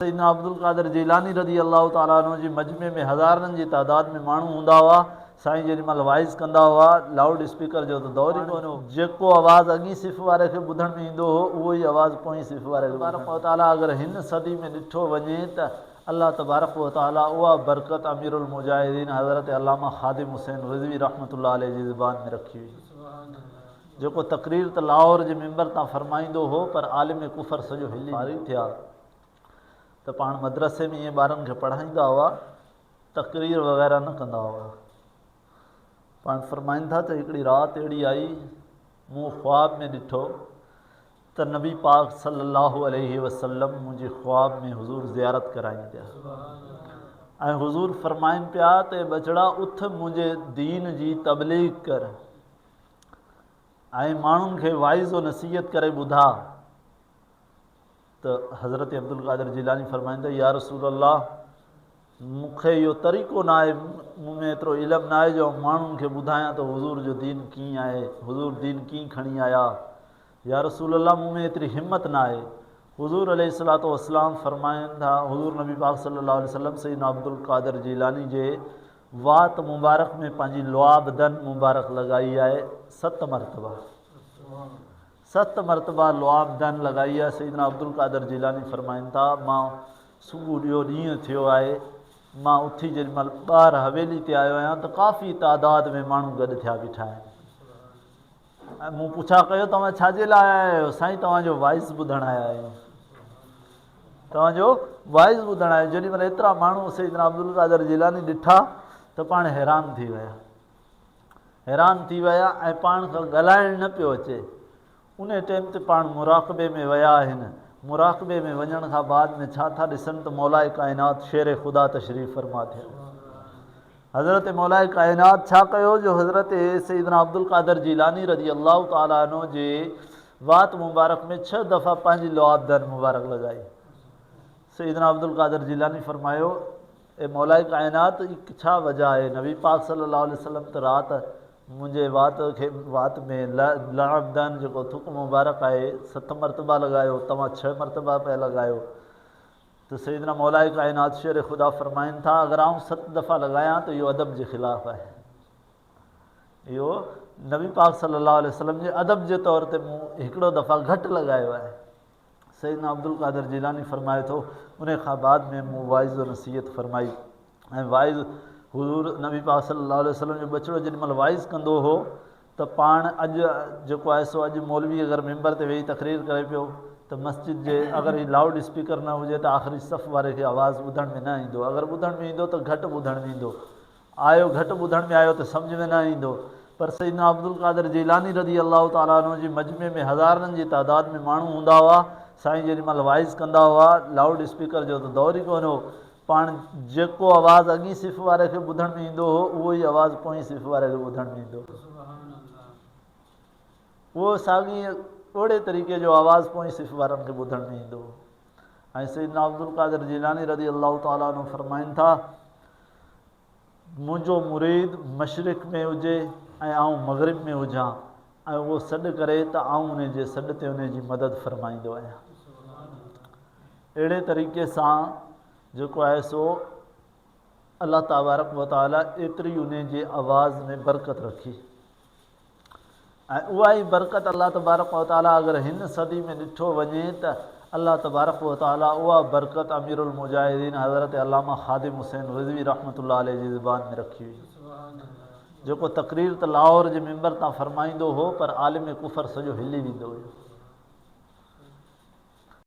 सैयदना अब्दुल कादिर जीलानी रज़ी अल्लाह ताला अन्हु जी मजमे में हज़ारनि जी तादाद में माण्हू हूंदा हुआ। साईं जेॾी महिल वाइज़ कंदा हुआ लाउड स्पीकर जो त दौर ई कोन हो। जेको आवाज़ु अॻी सिफ़ वारे खे ॿुधण में ईंदो हो उहो ई आवाज़ु पोइ सिफ़ वारे खे तबारक व तआला अगरि हिन सदी में ॾिठो वञे त अल्लाह तबारक व तआला उहा बरकत अमीरुल मुजाहिदीन हज़रत अल्लामा ख़ादिम हुसैन रिज़वी रहमतुल्लाह अलैह जी ज़ुबान में रखी हुई, जेको तक़रीर त लाहौर जे मेंबर तां फरमाईंदो हो, पर आलिम कुफर सॼो हिली फारिग थिया त पाण मदरसे में ईअं ॿारनि खे पढ़ाईंदा हुआ, तक़रीर वग़ैरह न कंदा हुआ। पाण फरमाइनि था त हिकिड़ी राति अहिड़ी आई, मूं ख़्वाब में ॾिठो त नबी पाक सल्लल्लाहु अलैहि वसल्लम मुंहिंजे ख़्वाब में हुज़ूर ज़ियारत कराइनि पिया ऐं हुज़ूर फरमाइनि पिया त बचड़ा उथ मुंहिंजे दीन जी तबलीग कर ऐं माण्हुनि खे वाइज़ व नसीहत करे ॿुधा। त हज़रत अब्दुल कादिर जीलानी फरमाईंदा या रसूल अल्लाह, मूंखे इहो तरीक़ो न आहे, मूं में एतिरो इल्मु न आहे जो माण्हुनि खे ॿुधायां त हुज़ूर जो दीन कीअं आहे, हुज़ूर दीन कीअं खणी आया। या रसूल अल्लाह, मूं में एतिरी हिमत न आहे। हुज़ूर अलैहिस्सलातु वस्सलाम फरमाइनि था, हुज़ूर नबी पाक सल्लल्लाहु अलैहि वसल्लम सैयदना अब्दुल कादिर जीलानी जे वात मुबारक में पंहिंजी लुआब दन मुबारक लॻाई आहे 7 मरतबा। 7 मरतबा लुआब दन लॻाई आहे। सैयदना अब्दुल कादिर जीलानी फरमाइनि था, मां सुबुह जो ॾींहुं थियो आहे, मां उथी जेॾी महिल ॿाहिरि हवेली ते आयो आहियां त काफ़ी तादाद में माण्हू गॾु थिया बीठा आहिनि ऐं मूं पुछा कयो तव्हां छाजे लाइ आया आहियो? साईं तव्हांजो वाइज़ ॿुधणु आया आहियूं, तव्हांजो वाइज़ ॿुधणु आहियो। जेॾी महिल एतिरा माण्हू सैयदना अब्दुल कादिर जीलानी ॾिठा त पाण हैरान थी विया ऐं पाण खां ॻाल्हाइणु न पियो अचे। उन टाइम ते पाण मुराक़बे में विया आहिनि। मुराक़बे में वञण खां बाद में छा था ॾिसनि त मौलाए काइनात शेर ख़ुदा तशरीफ़ फरमा थिया। हज़रत मौलाए काइनात छा कयो जो हज़रत सैयदना अब्दुल कादिर जीलानी रज़ी अल्लाह ताला अन्हु जे वात मुबारक में 6 दफ़ा पंहिंजी लुआब दन मुबारक लॻाई। सैयदना अब्दुल कादिर जीलानी फरमायो, ए मौलाए काइनात छा वजह आहे? नबी पाक सल्लल्लाहु अलैहि वसल्लम त राति मुंहिंजे वात में लुआब दन जेको थुक मुबारक आहे 7 मरतबा लॻायो, तव्हां 6 मरतबा पिया लॻायो। त सैयदना मौलाए काइनात शेर ख़ुदा फरमाइनि था, अगरि आउं 7 दफ़ा लॻायां त इहो अदब जे ख़िलाफ़ु आहे। इहो नबी पाक सल्लल्लाहु अलैहि वसल्लम जे अदब जे तौर ते मूं हिकिड़ो दफ़ा घटि लॻायो आहे। सैयदना अब्दुल कादिर जीलानी फरमाए थो, उन खां बाद में मूं वाइज़ व नसीहत फरमाई ऐं वाइज़ हुज़ूर नबी पाक सल्लल्लाहु अलैहि वसल्लम जो बचिड़ो जेॾी महिल वाइज़ कंदो हो त पाण अॼु जेको आहे सो अॼु मौलवी अगरि मेंबर ते वेही तक़रीर करे पियो त मस्जिद जे अगरि ही लाउड स्पीकर न हुजे त आख़िरी सफ़ वारे खे आवाज़ु ॿुधण में न ईंदो। अगरि ॿुधण में ईंदो त घटि ॿुधण में ईंदो, आयो घटि ॿुधण में आयो त सम्झ में न ईंदो। पर सैयदना अब्दुल कादिर जीलानी रज़ी अल्लाह ताला अन्हु जी मजमे में हज़ारनि जी तादाद में माण्हू हूंदा हुआ। साईं जेॾी महिल वाइज़ कंदा हुआ लाउड स्पीकर जो त दौर ई कोन हो। पाण जेको आवाज़ु अॻी सिफ़ वारे खे ॿुधण में ईंदो हो उहो ई आवाज़ु पोइ सिफ़ वारे खे ॿुधण में ईंदो। उहो साॻी ओड़े तरीक़े जो आवाज़ु पोइ सिफ़ वारनि खे ॿुधण में ईंदो। ऐं सैयदना अब्दुल कादिर जीलानी रज़ी अल्लाह ताला अन्हु फरमाइनि था, मुंहिंजो मुरीद मशरिक़ में हुजे ऐं आउं मग़रिब में हुजां ऐं उहो सॾु करे त आउं उन जे सॾ ते उन जी मदद फरमाईंदो आहियां। अहिड़े तरीक़े सां जेको आहे सो अल्लाह तबारक व तआला एतिरी उन जे आवाज़ में बरकत रखी ऐं उहा ई बरकत अल्लाह तबारक व तआला अगरि हिन सदी में ॾिठो वञे त अल्लाह तबारक व तआला उहा बरकत अमीरुल मुजाहिदीन हज़रत अल्लामा ख़ादिम हुसैन रिज़वी रहमतुल्लाह अलैह जी ज़ुबान में रखी हुई, जेको तक़रीर त लाहौर जे मेंबर तां फरमाईंदो हो, पर आलिम कुफर सॼो हिली वेंदो हुयो।